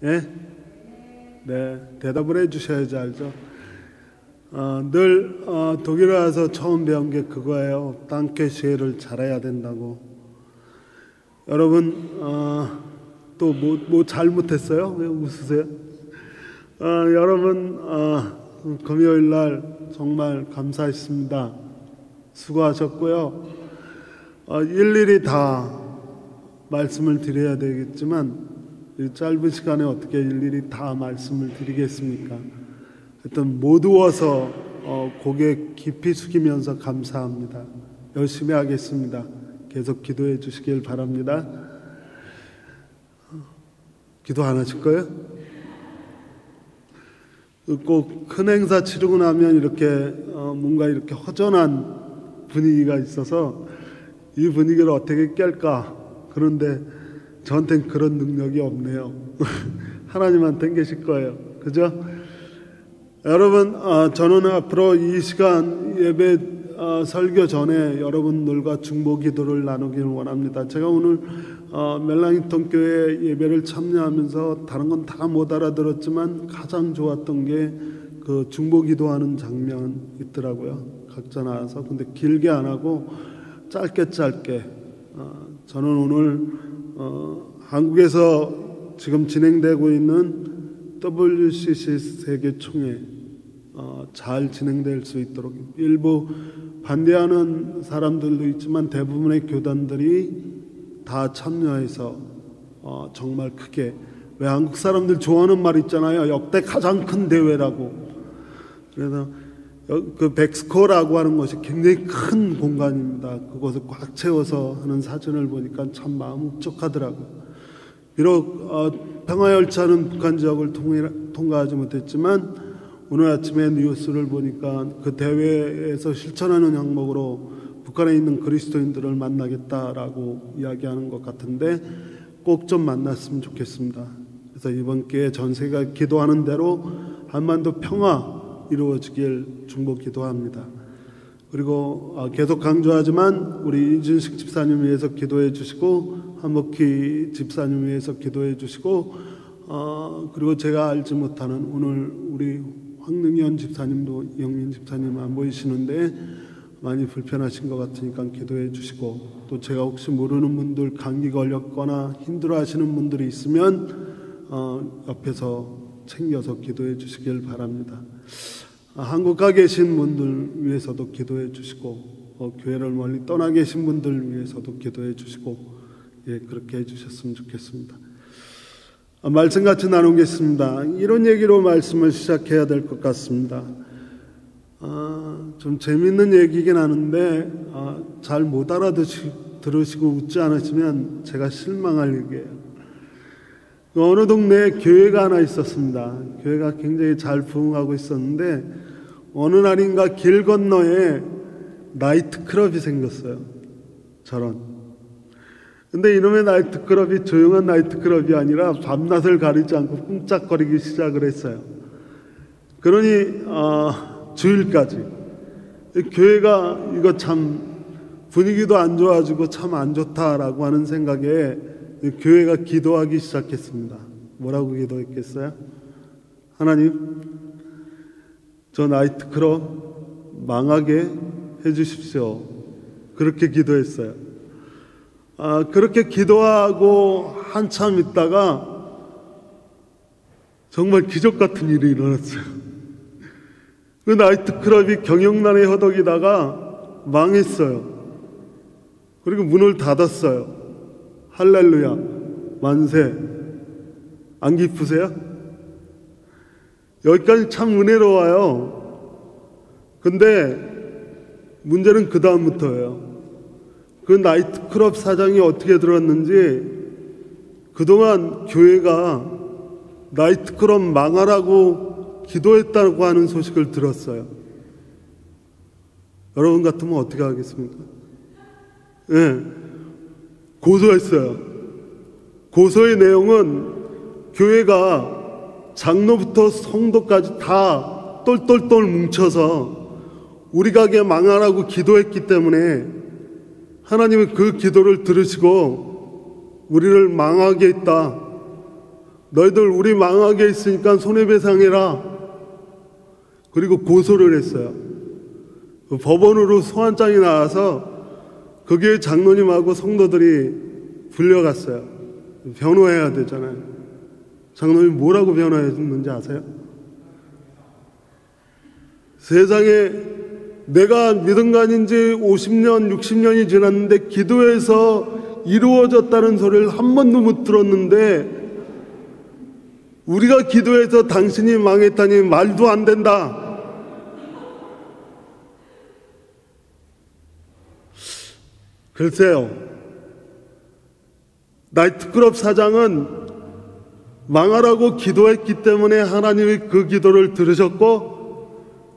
예? 네, 대답을 해주셔야지 알죠. 늘 독일에 와서 처음 배운 게 그거예요. 땅케시에를 잘해야 된다고. 여러분 또 뭐 잘못했어요? 왜 웃으세요? 여러분 금요일 날 정말 감사했습니다. 수고하셨고요. 일일이 다 말씀을 드려야 되겠지만 이 짧은 시간에 어떻게 일일이 다 말씀을 드리겠습니까? 하여튼 모두어서 고개 깊이 숙이면서 감사합니다. 열심히 하겠습니다. 계속 기도해 주시길 바랍니다. 기도 안 하실 거예요? 꼭 큰 행사 치르고 나면 이렇게 뭔가 이렇게 허전한 분위기가 있어서 이 분위기를 어떻게 깰까? 그런데 저한테는 그런 능력이 없네요. 하나님한테는 계실 거예요. 그죠? 여러분, 저는 앞으로 이 시간 예배 설교 전에 여러분들과 중보 기도를 나누기를 원합니다. 제가 오늘 멜랑이톤 교회 예배를 참여하면서 다른 건 다 못 알아들었지만 가장 좋았던 게 그 중보 기도하는 장면 있더라고요. 각자 나와서. 근데 길게 안 하고 짧게 저는 오늘 한국에서 지금 진행되고 있는 WCC 세계 총회 잘 진행될 수 있도록 일부 반대하는 사람들도 있지만 대부분의 교단들이 다 참여해서 정말 크게, 왜 한국 사람들 좋아하는 말 있잖아요. 역대 가장 큰 대회라고. 그래서 그 백스코라고 하는 것이 굉장히 큰 공간입니다. 그곳을 꽉 채워서 하는 사진을 보니까 참 마음 흡족하더라고요. 비록 평화열차는 북한 지역을 통과하지 못했지만 오늘 아침에 뉴스를 보니까 그 대회에서 실천하는 항목으로 북한에 있는 그리스도인들을 만나겠다라고 이야기하는 것 같은데 꼭 좀 만났으면 좋겠습니다. 그래서 이번 기회에 전 세계가 기도하는 대로 한반도 평화 이루어지길 중보 기도합니다. 그리고 계속 강조하지만 우리 이준식 집사님 위해서 기도해 주시고 한복희 집사님 위해서 기도해 주시고 그리고 제가 알지 못하는 오늘 우리 황능현 집사님도 영민 집사님 안 보이시는데 많이 불편하신 것 같으니까 기도해 주시고, 또 제가 혹시 모르는 분들 감기 걸렸거나 힘들어하시는 분들이 있으면 옆에서 챙겨서 기도해 주시길 바랍니다. 한국 가 계신 분들 위해서도 기도해 주시고 교회를 멀리 떠나 계신 분들 위해서도 기도해 주시고, 예, 그렇게 해주셨으면 좋겠습니다. 말씀 같이 나누겠습니다. 이런 얘기로 말씀을 시작해야 될 것 같습니다. 좀 재밌는 얘기긴 하는데 잘 못 알아들으시고 웃지 않으시면 제가 실망할 얘기예요. 어느 동네에 교회가 하나 있었습니다. 교회가 굉장히 잘 부흥하고 있었는데 어느 날인가 길 건너에 나이트클럽이 생겼어요. 저런. 근데 이놈의 나이트클럽이 조용한 나이트클럽이 아니라 밤낮을 가리지 않고 쿵짝거리기 시작을 했어요. 그러니 주일까지 교회가 이거 참 분위기도 안 좋아지고 참 안 좋다라고 하는 생각에 교회가 기도하기 시작했습니다. 뭐라고 기도했겠어요? 하나님, 저 나이트클럽 망하게 해주십시오. 그렇게 기도했어요. 그렇게 기도하고 한참 있다가 정말 기적 같은 일이 일어났어요. 그 나이트클럽이 경영난에 허덕이다가 망했어요. 그리고 문을 닫았어요. 할렐루야, 만세. 안 기쁘세요? 여기까지 참 은혜로워요. 근데 문제는 그 다음부터예요. 그 나이트클럽 사장이 어떻게 들었는지 그동안 교회가 나이트클럽 망하라고 기도했다고 하는 소식을 들었어요. 여러분 같으면 어떻게 하겠습니까? 네, 고소했어요. 고소의 내용은 교회가 장로부터 성도까지 다 똘똘똘 뭉쳐서 우리 가게 망하라고 기도했기 때문에 하나님은 그 기도를 들으시고 우리를 망하게 했다. 너희들 우리 망하게 있으니까 손해배상해라. 그리고 고소를 했어요. 법원으로 소환장이 나와서 그 교회 장로님하고 성도들이 불려갔어요. 변호해야 되잖아요. 장로님이 뭐라고 변호했는지 아세요? 세상에 내가 믿음간인 지 50년, 60년이 지났는데 기도해서 이루어졌다는 소리를 한 번도 못 들었는데 우리가 기도해서 당신이 망했다니 말도 안 된다. 글쎄요. 나이트클럽 사장은 망하라고 기도했기 때문에 하나님이 그 기도를 들으셨고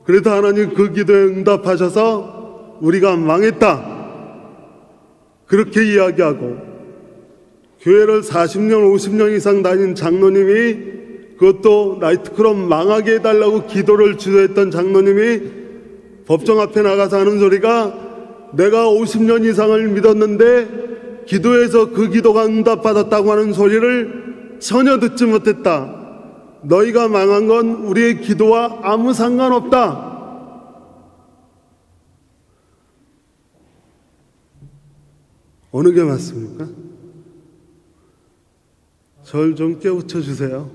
그래서 하나님 그 기도에 응답하셔서 우리가 망했다. 그렇게 이야기하고 교회를 40년, 50년 이상 다닌 장로님이 그것도 나이트클럽 망하게 해달라고 기도를 주도했던 장로님이 법정 앞에 나가서 하는 소리가 내가 50년 이상을 믿었는데 기도해서 그 기도가 응답받았다고 하는 소리를 전혀 듣지 못했다. 너희가 망한 건 우리의 기도와 아무 상관없다. 어느 게 맞습니까? 절 좀 깨우쳐 주세요.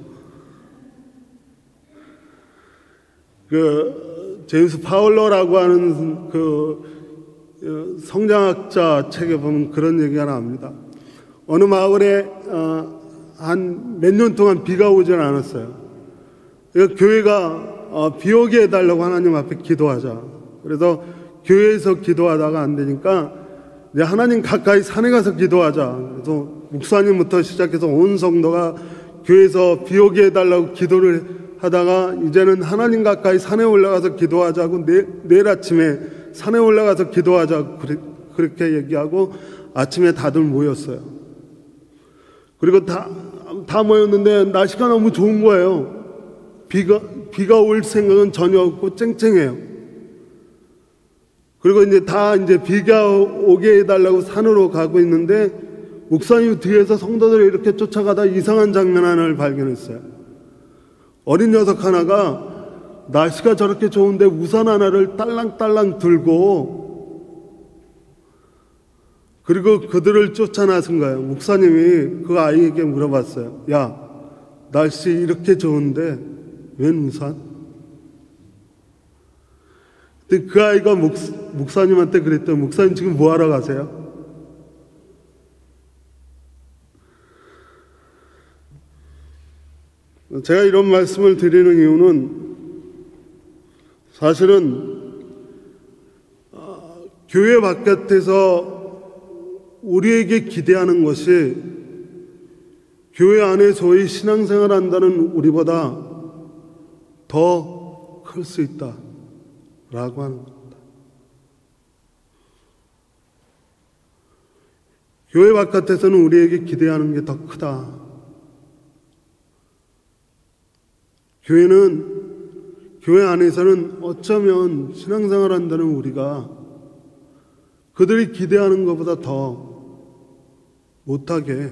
제임스 파울러라고 하는 성장학자 책에 보면 그런 얘기가 나옵니다. 어느 마을에 한 몇 년 동안 비가 오질 않았어요. 교회가 비 오게 해달라고 하나님 앞에 기도하자. 그래서 교회에서 기도하다가 안 되니까 이제 하나님 가까이 산에 가서 기도하자. 그래서 목사님부터 시작해서 온 성도가 교회에서 비 오게 해달라고 기도를 하다가 이제는 하나님 가까이 산에 올라가서 기도하자고 내일 아침에 산에 올라가서 기도하자고 그렇게 얘기하고 아침에 다들 모였어요. 그리고 다 모였는데 날씨가 너무 좋은 거예요. 비가 올 생각은 전혀 없고 쨍쨍해요. 그리고 이제 비가 오게 해달라고 산으로 가고 있는데 목사님 뒤에서 성도들이 이렇게 쫓아가다 이상한 장면 하나를 발견했어요. 어린 녀석 하나가 날씨가 저렇게 좋은데 우산 하나를 딸랑딸랑 들고 그리고 그들을 쫓아 나선 거예요. 목사님이 그 아이에게 물어봤어요. 야, 날씨 이렇게 좋은데 웬 우산? 근데 그 아이가 목사님한테 그랬더니 목사님 지금 뭐 하러 가세요? 제가 이런 말씀을 드리는 이유는 사실은 교회 바깥에서 우리에게 기대하는 것이 교회 안에 소위 신앙생활 한다는 우리보다 더 클 수 있다 라고 하는 겁니다. 교회 바깥에서는 우리에게 기대하는 게 더 크다. 교회 안에서는 어쩌면 신앙생활 한다는 우리가 그들이 기대하는 것보다 더 못하게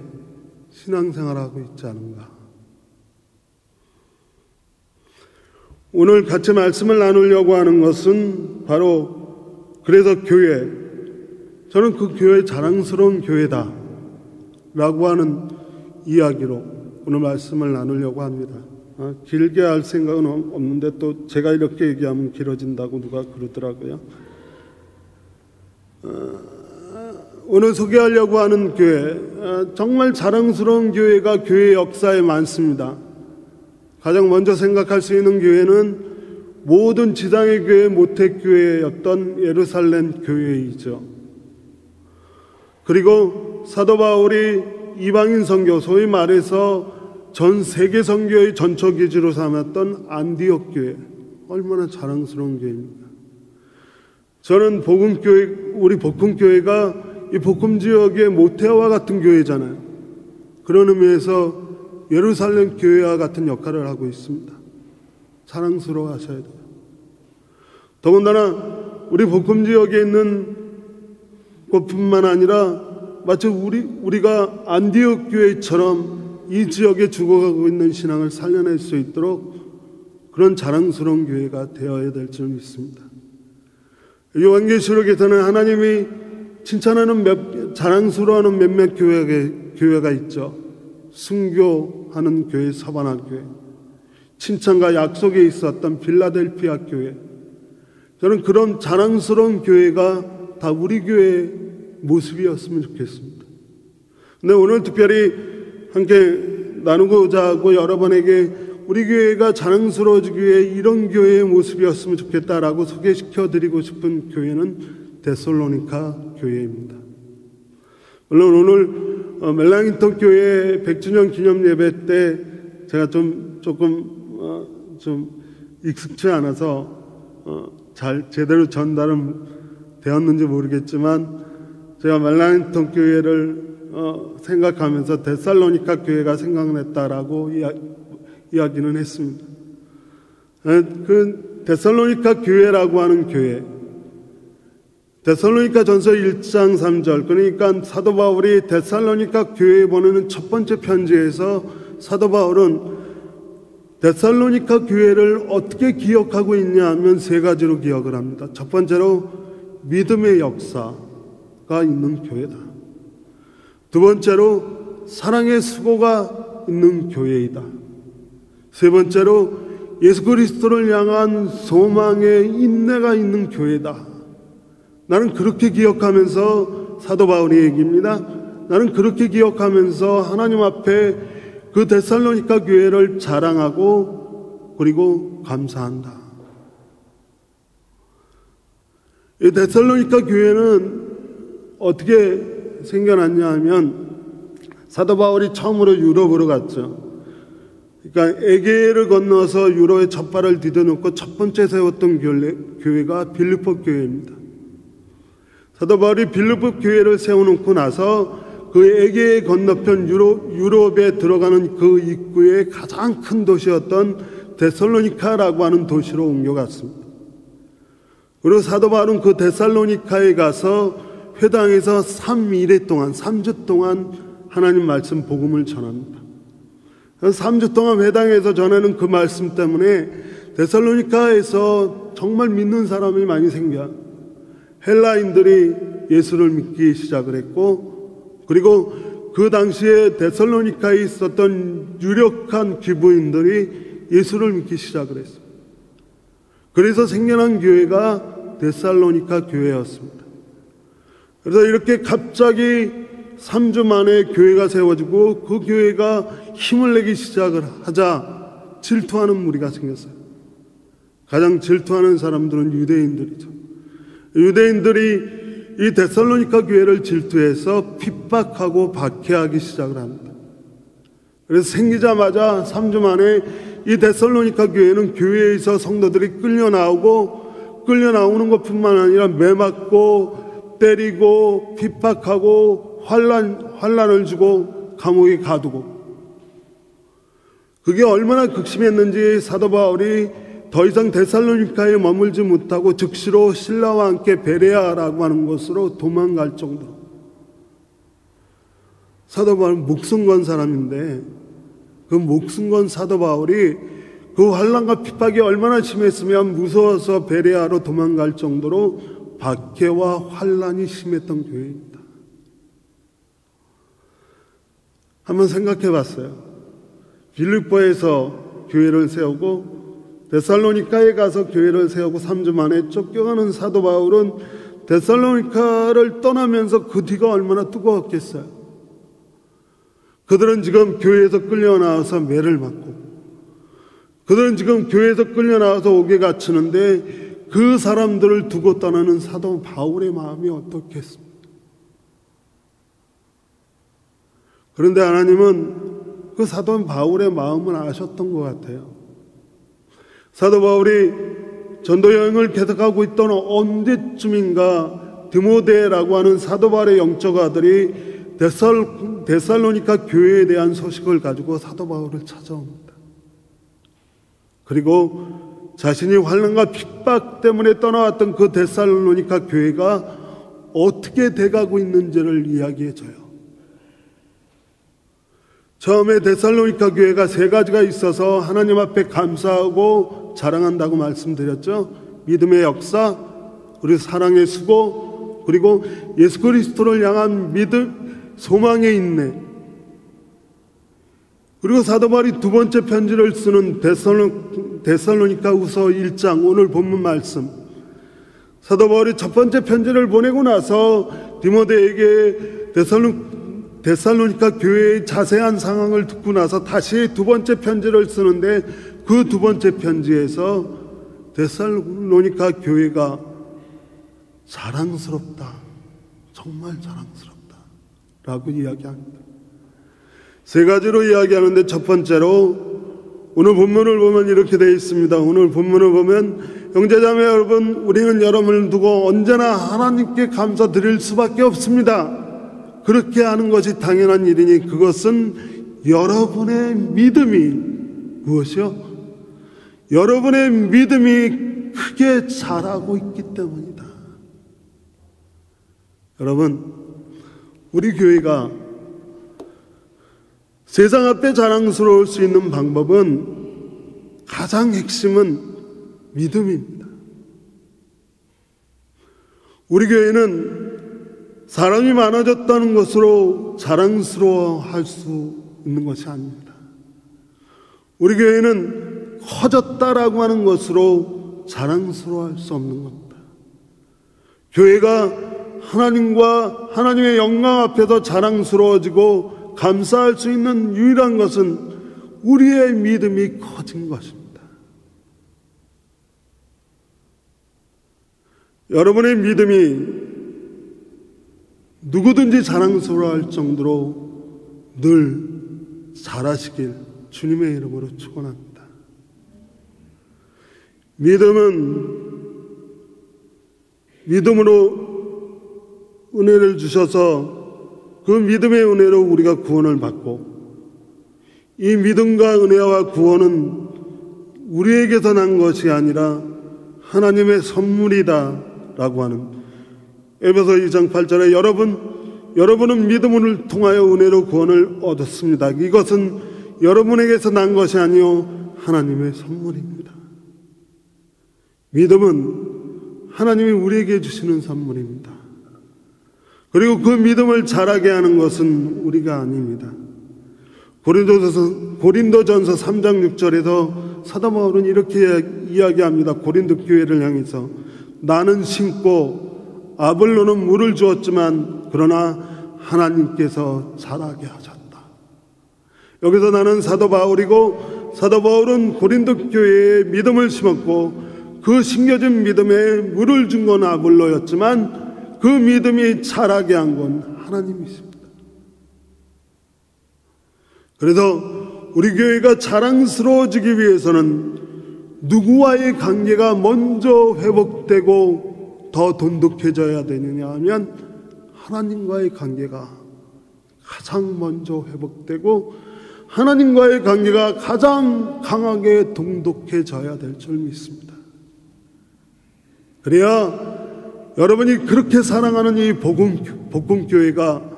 신앙생활하고 있지 않은가. 오늘 같이 말씀을 나누려고 하는 것은 바로 그래서 교회, 저는 그 교회 자랑스러운 교회다 라고 하는 이야기로 오늘 말씀을 나누려고 합니다. 길게 할 생각은 없는데 또 제가 이렇게 얘기하면 길어진다고 누가 그러더라고요. 오늘 소개하려고 하는 교회, 정말 자랑스러운 교회가 교회 역사에 많습니다. 가장 먼저 생각할 수 있는 교회는 모든 지상의 교회 모태교회였던 예루살렘 교회이죠. 그리고 사도 바울이 이방인 선교, 소위 말해서 전 세계 선교의 전초기지로 삼았던 안디옥 교회, 얼마나 자랑스러운 교회입니까? 저는 우리 복음교회가 이 복음 지역의 모태와 같은 교회잖아요. 그런 의미에서 예루살렘 교회와 같은 역할을 하고 있습니다. 자랑스러워 하셔야 돼요. 더군다나 우리 복음 지역에 있는 것뿐만 아니라 마치 우리가 안디옥 교회처럼 이 지역에 죽어가고 있는 신앙을 살려낼 수 있도록 그런 자랑스러운 교회가 되어야 될 줄 믿습니다. 요한계시록에서는 하나님이 칭찬하는 자랑스러워하는 몇몇 교회가 있죠. 순교하는 교회, 서바나 교회, 칭찬과 약속에 있었던 빌라델피아 교회. 저는 그런 자랑스러운 교회가 다 우리 교회의 모습이었으면 좋겠습니다. 근데 오늘 특별히 함께 나누고자 하고 여러분에게 우리 교회가 자랑스러워지기 위해 이런 교회의 모습이었으면 좋겠다라고 소개시켜드리고 싶은 교회는 데살로니가 교회입니다. 물론 오늘 멜랑인턴 교회 100주년 기념 예배 때 제가 조금 익숙치 않아서 잘 제대로 전달은 되었는지 모르겠지만 제가 멜랑인턴 교회를 생각하면서 데살로니가 교회가 생각났다라고 이야기는 했습니다. 그 데살로니가 교회라고 하는 교회, 데살로니가 전서 1장 3절, 그러니까 사도 바울이 데살로니가 교회에 보내는 첫 번째 편지에서 사도 바울은 데살로니가 교회를 어떻게 기억하고 있냐 하면 세 가지로 기억을 합니다. 첫 번째로 믿음의 역사가 있는 교회다. 두 번째로 사랑의 수고가 있는 교회이다. 세 번째로 예수 그리스도를 향한 소망의 인내가 있는 교회다. 나는 그렇게 기억하면서, 사도 바울의 얘기입니다. 나는 그렇게 기억하면서 하나님 앞에 그 데살로니가 교회를 자랑하고 그리고 감사한다. 이 데살로니가 교회는 어떻게 생겨났냐 하면 사도 바울이 처음으로 유럽으로 갔죠. 그러니까 에게를 건너서 유로의 첫 발을 디뎌놓고 첫 번째 세웠던 교회가 빌립보 교회입니다. 사도 바울이 빌립보 교회를 세워놓고 나서 그 에게의 건너편 유럽에 들어가는 그 입구의 가장 큰 도시였던 데살로니카라고 하는 도시로 옮겨갔습니다. 그리고 사도 바울은 그 데살로니카에 가서 회당에서 3주 동안 하나님 말씀 복음을 전합니다. 3주 동안 회당에서 전하는 그 말씀 때문에 데살로니카에서 정말 믿는 사람이 많이 생겨 헬라인들이 예수를 믿기 시작을 했고, 그리고 그 당시에 데살로니카에 있었던 유력한 기부인들이 예수를 믿기 시작을 했습니다. 그래서 생겨난 교회가 데살로니가 교회였습니다. 그래서 이렇게 갑자기 3주 만에 교회가 세워지고 그 교회가 힘을 내기 시작을 하자 질투하는 무리가 생겼어요. 가장 질투하는 사람들은 유대인들이죠. 유대인들이 이 데살로니가 교회를 질투해서 핍박하고 박해하기 시작을 합니다. 그래서 생기자마자 3주 만에 이 데살로니가 교회는 교회에서 성도들이 끌려나오는 것뿐만 아니라 매맞고 때리고 핍박하고 환난을 주고 감옥에 가두고, 그게 얼마나 극심했는지 사도 바울이 더 이상 데살로니카에 머물지 못하고 즉시로 신라와 함께 베레아라고 하는 곳으로 도망갈 정도로. 사도 바울은 목숨 건 사람인데 그 목숨 건 사도 바울이 그 환난과 핍박이 얼마나 심했으면 무서워서 베레아로 도망갈 정도로 박해와 환난이 심했던 교회입니다. 한번 생각해 봤어요. 빌립보에서 교회를 세우고 데살로니카에 가서 교회를 세우고 3주 만에 쫓겨가는 사도 바울은 데살로니카를 떠나면서 그 뒤가 얼마나 뜨거웠겠어요. 그들은 지금 교회에서 끌려나와서 매를 맞고, 그들은 지금 교회에서 끌려나와서 옥에 갇히는데 그 사람들을 두고 떠나는 사도 바울의 마음이 어떻겠습니까? 그런데 하나님은 그 사도 바울의 마음을 아셨던 것 같아요. 사도 바울이 전도 여행을 계속하고 있던 언제쯤인가 디모데라고 하는 사도 바울의 영적 아들이 데살로니가 교회에 대한 소식을 가지고 사도 바울을 찾아옵니다. 그리고 자신이 환난과 핍박 때문에 떠나왔던 그 데살로니가 교회가 어떻게 돼가고 있는지를 이야기해줘요. 처음에 데살로니가 교회가 세 가지가 있어서 하나님 앞에 감사하고 자랑한다고 말씀드렸죠. 믿음의 역사, 그리고 사랑의 수고, 그리고 예수 그리스도를 향한 믿음, 소망의 인내. 그리고 사도 바울이 두 번째 편지를 쓰는 데살로니가후서 1장, 오늘 본문 말씀. 사도 바울이 첫 번째 편지를 보내고 나서 디모데에게 데살로니가 교회의 자세한 상황을 듣고 나서 다시 두 번째 편지를 쓰는데, 그 두 번째 편지에서 데살로니가 교회가 자랑스럽다, 정말 자랑스럽다 라고 이야기합니다. 세 가지로 이야기하는데, 첫 번째로 오늘 본문을 보면 이렇게 되어 있습니다. 오늘 본문을 보면, 형제자매 여러분, 우리는 여러분을 두고 언제나 하나님께 감사드릴 수밖에 없습니다. 그렇게 하는 것이 당연한 일이니 그것은 여러분의 믿음이 무엇이요? 여러분의 믿음이 크게 자라고 있기 때문이다. 여러분, 우리 교회가 세상 앞에 자랑스러울 수 있는 방법은, 가장 핵심은 믿음입니다. 우리 교회는 사람이 많아졌다는 것으로 자랑스러워할 수 있는 것이 아닙니다. 우리 교회는 커졌다라고 하는 것으로 자랑스러워할 수 없는 겁니다. 교회가 하나님과 하나님의 영광 앞에서 자랑스러워지고 감사할 수 있는 유일한 것은 우리의 믿음이 커진 것입니다. 여러분의 믿음이 누구든지 자랑스러워할 정도로 늘 자라시길 주님의 이름으로 축원합니다. 믿음으로 은혜를 주셔서 그 믿음의 은혜로 우리가 구원을 받고, 이 믿음과 은혜와 구원은 우리에게서 난 것이 아니라 하나님의 선물이다라고 하는 에베소 2장 8절에 여러분은 믿음을 통하여 은혜로 구원을 얻었습니다. 이것은 여러분에게서 난 것이 아니요 하나님의 선물입니다. 믿음은 하나님이 우리에게 주시는 선물입니다. 그리고 그 믿음을 자라게 하는 것은 우리가 아닙니다. 고린도전서 3장 6절에서 사도 바울은 이렇게 이야기합니다. 고린도 교회를 향해서, 나는 심고 아볼로는 물을 주었지만 그러나 하나님께서 자라게 하셨다. 여기서 나는 사도 바울이고, 사도 바울은 고린도 교회에 믿음을 심었고, 그 심겨진 믿음에 물을 준 건 아볼로였지만 그 믿음이 자라게 한 건 하나님이십니다. 그래서 우리 교회가 자랑스러워지기 위해서는 누구와의 관계가 먼저 회복되고 더 돈독해져야 되느냐 하면, 하나님과의 관계가 가장 먼저 회복되고 하나님과의 관계가 가장 강하게 돈독해져야 될 줄 믿습니다. 그래야 여러분이 그렇게 사랑하는 이 복음교회가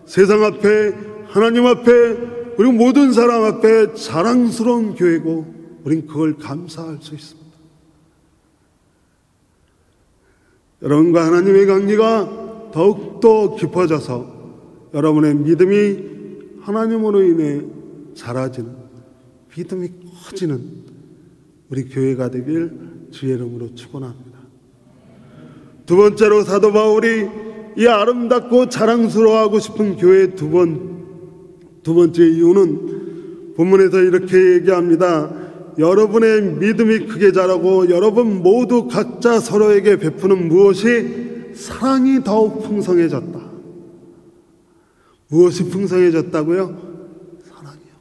세상 앞에, 하나님 앞에, 그리고 모든 사람 앞에 자랑스러운 교회고, 우린 그걸 감사할 수 있습니다. 여러분과 하나님의 관계가 더욱더 깊어져서 여러분의 믿음이 하나님으로 인해 자라지는, 믿음이 커지는 우리 교회가 되길 주의 이름으로 축원합니다. 두 번째로 사도 바울이 이 아름답고 자랑스러워하고 싶은 교회의 두 번째 이유는 본문에서 이렇게 얘기합니다. 여러분의 믿음이 크게 자라고 여러분 모두 각자 서로에게 베푸는 무엇이? 사랑이 더욱 풍성해졌다. 무엇이 풍성해졌다고요? 사랑이요.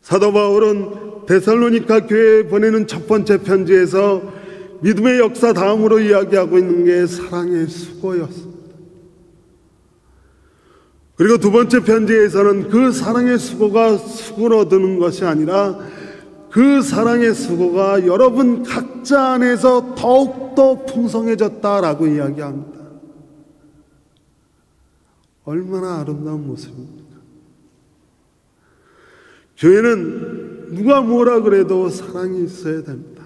사도 바울은 데살로니가 교회에 보내는 첫 번째 편지에서 믿음의 역사 다음으로 이야기하고 있는 게 사랑의 수고였습니다. 그리고 두 번째 편지에서는 그 사랑의 수고가 수그러드는 것이 아니라 그 사랑의 수고가 여러분 각자 안에서 더욱더 풍성해졌다라고 이야기합니다. 얼마나 아름다운 모습입니까? 교회는 누가 뭐라 그래도 사랑이 있어야 됩니다.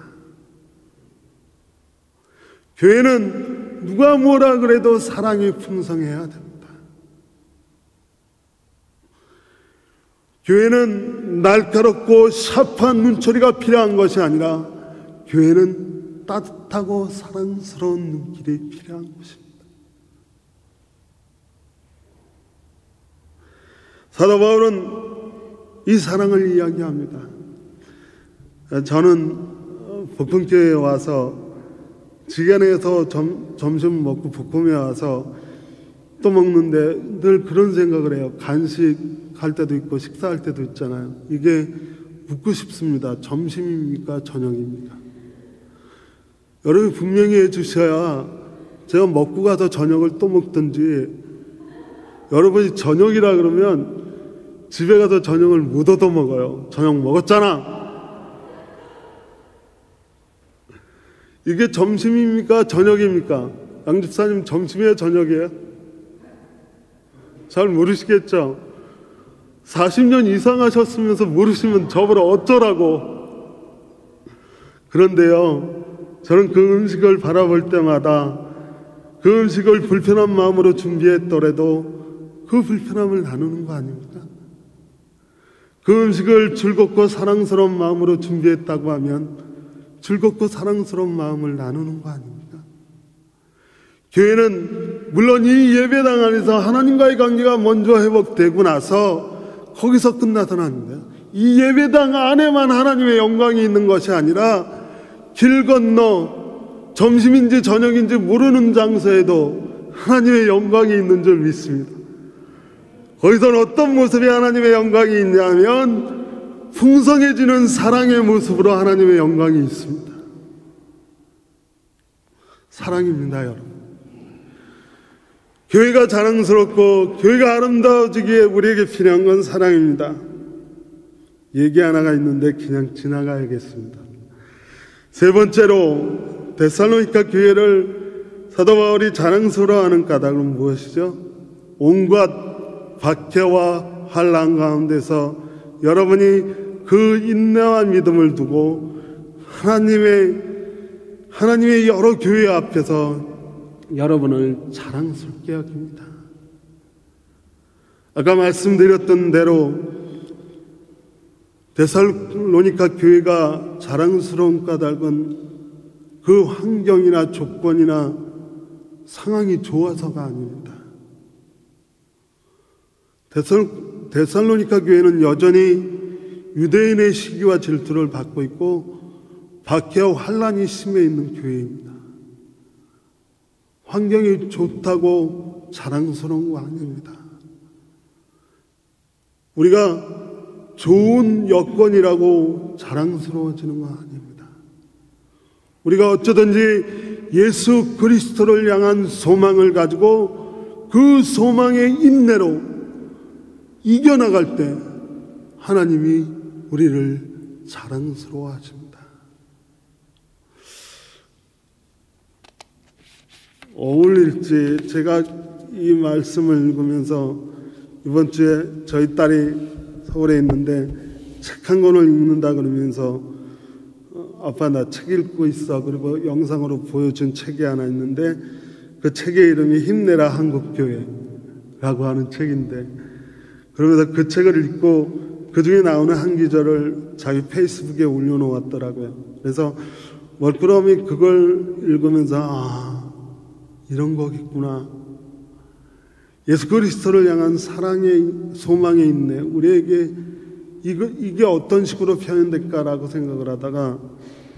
교회는 누가 뭐라 그래도 사랑이 풍성해야 됩니다. 교회는 날카롭고 샤프한 눈초리가 필요한 것이 아니라 교회는 따뜻하고 사랑스러운 눈길이 필요한 것입니다. 사도 바울은 이 사랑을 이야기합니다. 저는 복음교회에 와서 지간에서 점심 먹고 복음에 와서 또 먹는데 늘 그런 생각을 해요. 간식할 때도 있고 식사할 때도 있잖아요. 이게 묻고 싶습니다. 점심입니까? 저녁입니까? 여러분이 분명히 해주셔야 제가 먹고 가서 저녁을 또 먹든지, 여러분이 저녁이라 그러면 집에 가서 저녁을 못 얻어 먹어요. 저녁 먹었잖아. 이게 점심입니까? 저녁입니까? 양집사님 점심이에요? 저녁이에요? 잘 모르시겠죠? 40년 이상 하셨으면서 모르시면 저보러 어쩌라고. 그런데요, 저는 그 음식을 바라볼 때마다 그 음식을 불편한 마음으로 준비했더라도 그 불편함을 나누는 거 아닙니까? 그 음식을 즐겁고 사랑스러운 마음으로 준비했다고 하면 즐겁고 사랑스러운 마음을 나누는 거 아닙니까? 교회는 물론 이 예배당 안에서 하나님과의 관계가 먼저 회복되고 나서 거기서 끝나서는 안 돼요. 이 예배당 안에만 하나님의 영광이 있는 것이 아니라 길 건너 점심인지 저녁인지 모르는 장소에도 하나님의 영광이 있는 줄 믿습니다. 거기서는 어떤 모습이 하나님의 영광이 있냐면 풍성해지는 사랑의 모습으로 하나님의 영광이 있습니다. 사랑입니다, 여러분. 교회가 자랑스럽고 교회가 아름다워지기에 우리에게 필요한 건 사랑입니다. 얘기 하나가 있는데 그냥 지나가야겠습니다. 세 번째로 데살로니가 교회를 사도 바울이 자랑스러워하는 까닭은 무엇이죠? 온갖 박해와 환난 가운데서 여러분이 그 인내와 믿음을 두고 하나님의 여러 교회 앞에서 여러분을 자랑스럽게 여깁니다. 아까 말씀드렸던 대로 데살로니가 교회가 자랑스러운 까닭은 그 환경이나 조건이나 상황이 좋아서가 아닙니다. 데살로니가 교회는 여전히 유대인의 시기와 질투를 받고 있고 박해와 환난이 심해 있는 교회입니다. 환경이 좋다고 자랑스러운 거 아닙니다. 우리가 좋은 여건이라고 자랑스러워지는 거 아닙니다. 우리가 어쩌든지 예수 그리스도를 향한 소망을 가지고 그 소망의 인내로 이겨나갈 때 하나님이 우리를 자랑스러워 하십니다. 어울릴지 제가 이 말씀을 읽으면서 이번 주에 저희 딸이 서울에 있는데 책 한 권을 읽는다 그러면서 아빠 나 책 읽고 있어. 그리고 영상으로 보여준 책이 하나 있는데 그 책의 이름이 힘내라 한국교회라고 하는 책인데, 그러면서 그 책을 읽고 그 중에 나오는 한 기절을 자기 페이스북에 올려놓았더라고요. 그래서 멀끄러미 그걸 읽으면서 이런 거겠구나. 예수 그리스도를 향한 사랑의 소망에 있네. 우리에게 이게 어떤 식으로 표현될까라고 생각을 하다가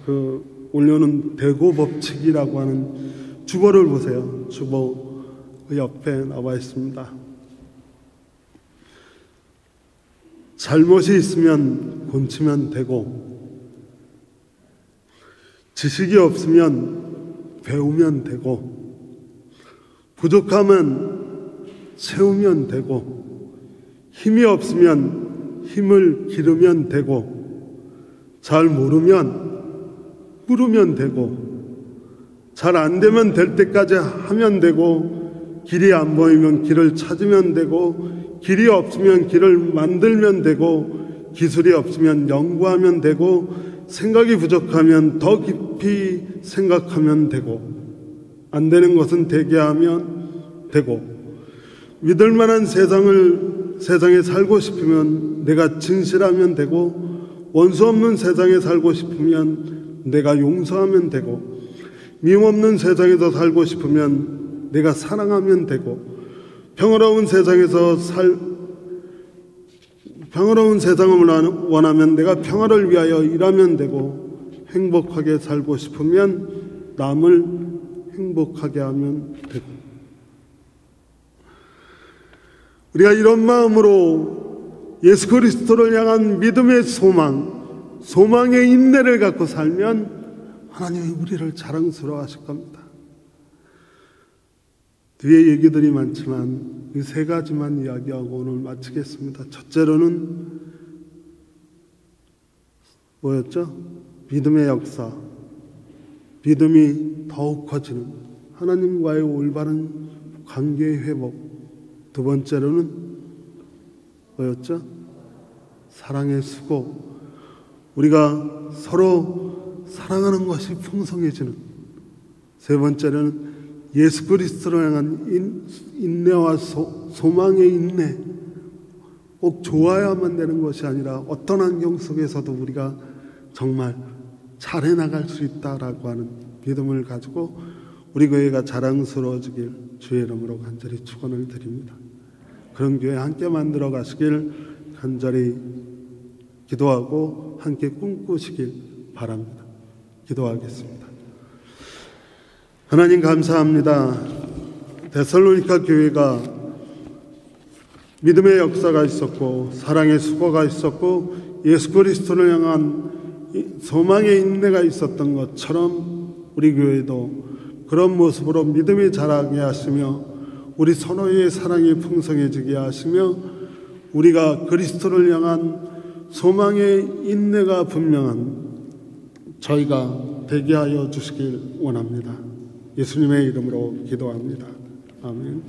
그 올려놓은 대고 법칙이라고 하는 주보를 보세요. 주보 그 옆에 나와 있습니다. 잘못이 있으면 고치면 되고, 지식이 없으면 배우면 되고, 부족하면 채우면 되고, 힘이 없으면 힘을 기르면 되고, 잘 모르면 물으면 되고, 잘 안 되면 될 때까지 하면 되고, 길이 안 보이면 길을 찾으면 되고, 길이 없으면 길을 만들면 되고, 기술이 없으면 연구하면 되고, 생각이 부족하면 더 깊이 생각하면 되고, 안 되는 것은 되게 하면 되고, 믿을 만한 세상에 살고 싶으면 내가 진실하면 되고, 원수 없는 세상에 살고 싶으면 내가 용서하면 되고, 미움 없는 세상에서 살고 싶으면 내가 사랑하면 되고, 평화로운 세상을 원하면 내가 평화를 위하여 일하면 되고, 행복하게 살고 싶으면 남을 행복하게 하면 되고. 우리가 이런 마음으로 예수 그리스도를 향한 믿음의 소망의 인내를 갖고 살면 하나님이 우리를 자랑스러워 하실 겁니다. 뒤에 얘기들이 많지만 이 세 가지만 이야기하고 오늘 마치겠습니다. 첫째로는 뭐였죠? 믿음의 역사, 믿음이 더욱 커지는 하나님과의 올바른 관계의 회복. 두 번째로는 뭐였죠? 사랑의 수고. 우리가 서로 사랑하는 것이 풍성해지는. 세 번째로는 예수 그리스도를 향한 인내와 소망의 인내. 꼭 좋아야만 되는 것이 아니라 어떤 환경 속에서도 우리가 정말 잘해나갈 수 있다라고 하는 믿음을 가지고 우리 교회가 자랑스러워지길 주의 이름으로 간절히 축원을 드립니다. 그런 교회 함께 만들어 가시길 간절히 기도하고 함께 꿈꾸시길 바랍니다. 기도하겠습니다. 하나님 감사합니다. 데살로니가 교회가 믿음의 역사가 있었고 사랑의 수고가 있었고 예수 그리스도를 향한 소망의 인내가 있었던 것처럼 우리 교회도 그런 모습으로 믿음이 자라게 하시며 우리 서로의 사랑이 풍성해지게 하시며 우리가 그리스도를 향한 소망의 인내가 분명한 저희가 되게 하여 주시길 원합니다. 예수님의 이름으로 기도합니다. 아멘.